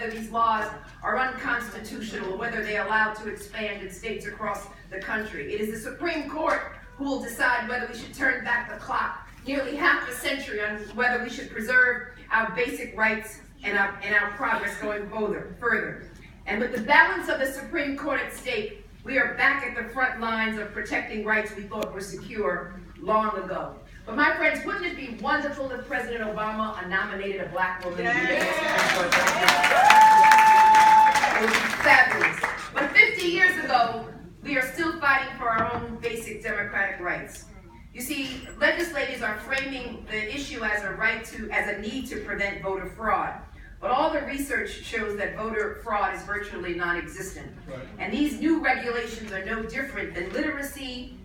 whether these laws are unconstitutional or whether they are allowed to expand in states across the country. It is the Supreme Court who will decide whether we should turn back the clock nearly half a century on whether we should preserve our basic rights and our progress going further. And with the balance of the Supreme Court at stake, we are back at the front lines of protecting rights we thought were secure long ago. But my friends, wouldn't it be wonderful if President Obama nominated a black woman? It would be fabulous. But 50 years ago, we are still fighting for our own basic democratic rights. You see, legislators are framing the issue as a need to prevent voter fraud. But all the research shows that voter fraud is virtually non-existent. Right. And these new regulations are no different than literacy,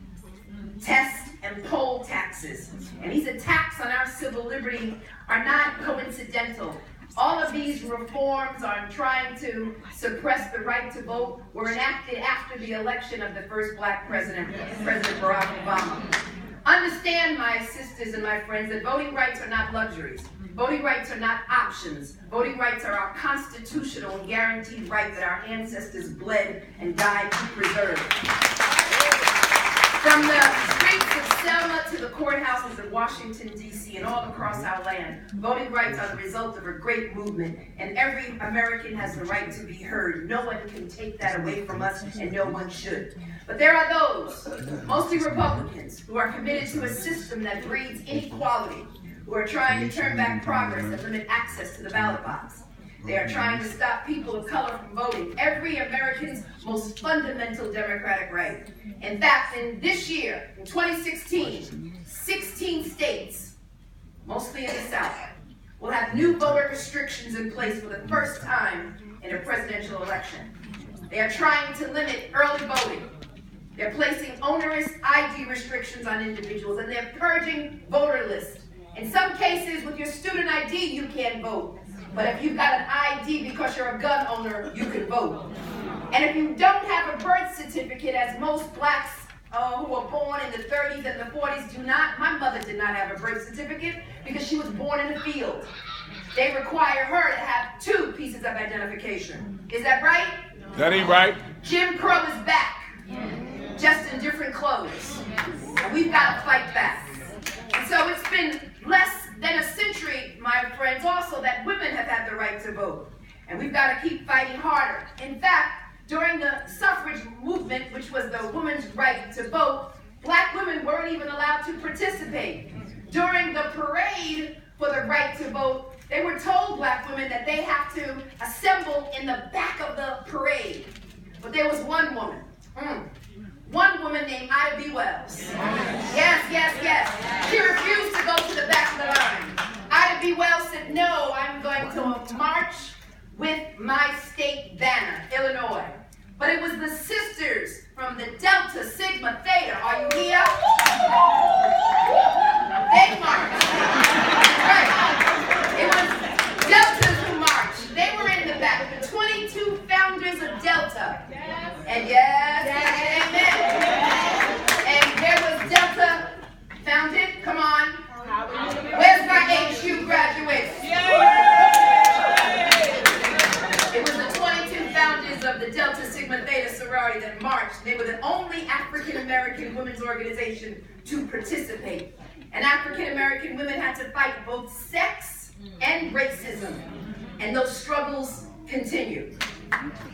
test, and poll taxes. And these attacks on our civil liberty are not coincidental. All of these reforms on trying to suppress the right to vote were enacted after the election of the first black president, President Barack Obama. Understand, my sisters and my friends, that voting rights are not luxuries. Voting rights are not options. Voting rights are our constitutional and guaranteed right that our ancestors bled and died to preserve. From the streets of Selma to the courthouses of Washington, D.C. and all across our land, voting rights are the result of a great movement, and every American has the right to be heard. No one can take that away from us, and no one should. But there are those, mostly Republicans, who are committed to a system that breeds inequality, who are trying to turn back progress and limit access to the ballot box. They are trying to stop people of color from voting, every American's most fundamental democratic right. In fact, in this year, in 2016, 16 states, mostly in the South, will have new voter restrictions in place for the first time in a presidential election. They are trying to limit early voting. They're placing onerous ID restrictions on individuals, and they're purging voter lists. In some cases, with your student ID, you can't vote. But if you've got an ID because you're a gun owner, you can vote. And if you don't have a birth certificate, as most blacks who were born in the 30s and the 40s do not, my mother did not have a birth certificate because she was born in the field. They require her to have 2 pieces of identification. Is that right? That ain't right. Jim Crow is back, just in different clothes. And we've got to fight back. And so it's been less than a century, my friends, also that women have had the right to vote. And we've got to keep fighting harder. In fact, during the suffrage movement, which was the women's right to vote, black women weren't even allowed to participate. During the parade for the right to vote, they were told, black women, that they have to assemble in the back of the parade. But there was one woman named Ida B. Wells. Yes. She refused to go to the back of the line. Ida B. Wells said, no, I'm going to march with my state banner, Illinois. But it was the sisters from the Delta Sigma Theta. Are you here? They marched. Right. It was Deltas who marched. They were in the back. The 22 founders of Delta. And and there was Delta founded. Come on. Where's my HU graduates? It was the 22 founders of the Delta Sigma Theta sorority that marched. They were the only African American women's organization to participate. And African American women had to fight both sex and racism. And those struggles continue.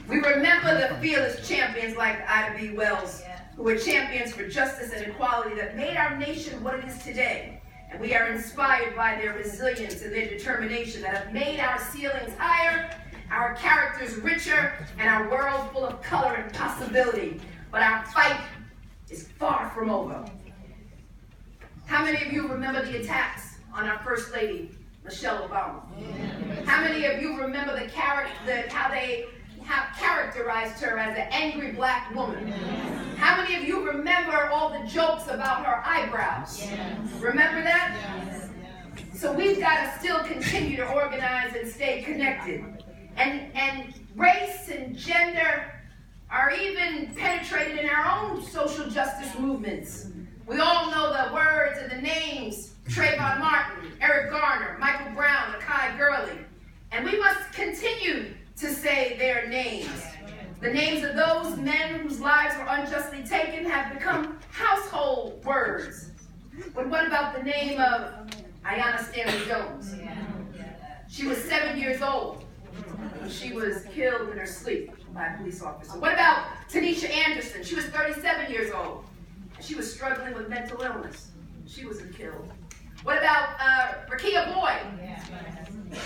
We remember the fearless champions like Ida B. Wells, who were champions for justice and equality that made our nation what it is today. And we are inspired by their resilience and their determination that have made our ceilings higher, our characters richer, and our world full of color and possibility. But our fight is far from over. How many of you remember the attacks on our First Lady, Michelle Obama? How many of you remember how they have characterized her as an angry black woman? How many of you remember all the jokes about her eyebrows? Remember that? So we've got to still continue to organize and stay connected. And race and gender are even penetrated in our own social justice movements. We all know the words and the names: Trayvon Martin, Eric Garner, Michael Brown, Akai Gurley. And we must continue their names. The names of those men whose lives were unjustly taken have become household words. But what about the name of Ayanna Stanley Jones? She was 7 years old when she was killed in her sleep by a police officer. What about Tanisha Anderson? She was 37 years old. She was struggling with mental illness. She wasn't killed. What about Rakia Boyd?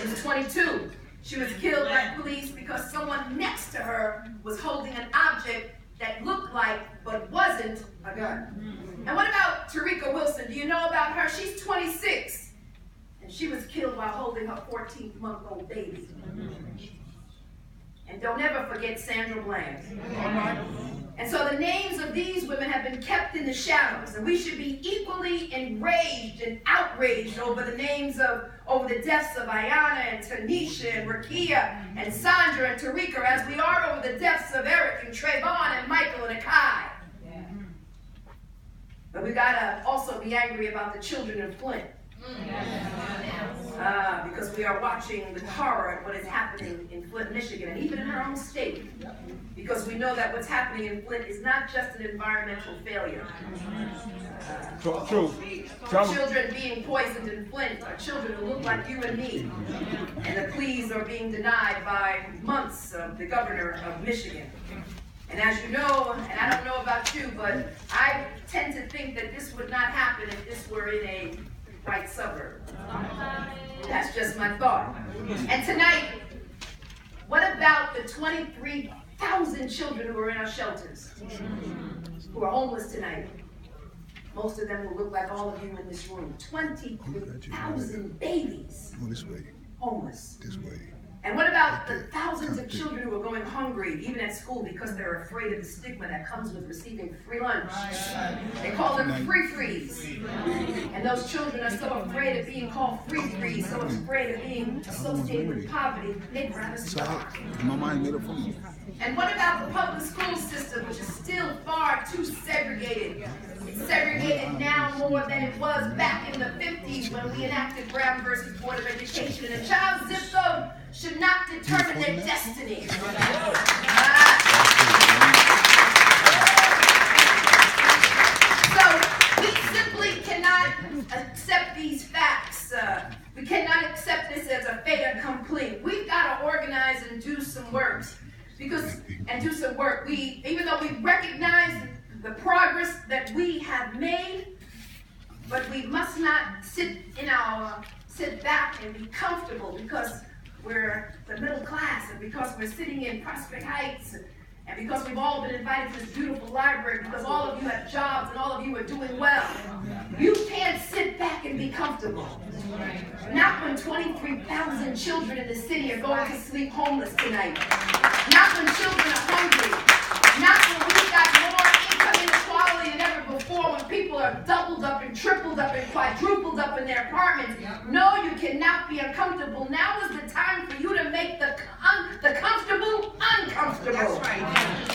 She was 22. She was killed by police because someone next to her was holding an object that looked like but wasn't a gun. And what about Tarika Wilson? Do you know about her? She's 26. And she was killed while holding her 14-month-old baby. And don't ever forget Sandra Bland. And so the names of these women have been kept in the shadows, and we should be equally enraged and outraged over the deaths of Ayanna and Tanisha and Rakia and Sandra and Tarika, as we are over the deaths of Eric and Trayvon and Michael and Akai. But we gotta also be angry about the children in Flint. Because we are watching with horror at what is happening in Flint, Michigan, and even in our own state. Because we know that what's happening in Flint is not just an environmental failure. Children being poisoned in Flint are children who look like you and me. And the pleas are being denied by months of the governor of Michigan. And as you know, and I don't know about you, but I tend to think that this would not happen if this were in a white suburb. That's just my thought. And tonight, what about the 23,000 children who are in our shelters, who are homeless tonight? Most of them will look like all of you in this room. 23,000 babies homeless. This way. And what about the thousands of children who are going hungry, even at school, because they're afraid of the stigma that comes with receiving free lunch? They call them free-frees. And those children are so afraid of being called free-frees, so afraid of being associated with poverty, they'd rather starve. And what about the public school system, which is still far too segregated? It's segregated now more than it was back in the 50s when we enacted Brown versus Board of Education. And a child's zip code should not determine their destiny. So we simply cannot accept these facts. We cannot accept this as a fait accompli. We've got to organize and do some work. Even though we recognize the progress that we have made, but we must not sit back and be comfortable because we're the middle class, and because we're sitting in Prospect Heights, and because we've all been invited to this beautiful library, because all of you have jobs and all of you are doing well. You can't sit back and be comfortable. Not when 23,000 children in the city are going to sleep homeless tonight. Not when children are hungry. Not when we've got more income inequality than ever before, when people are doubled up and tripled up and quadrupled up in their apartments. No, you cannot be uncomfortable. Now is the time for you to make the comfortable uncomfortable. That's right.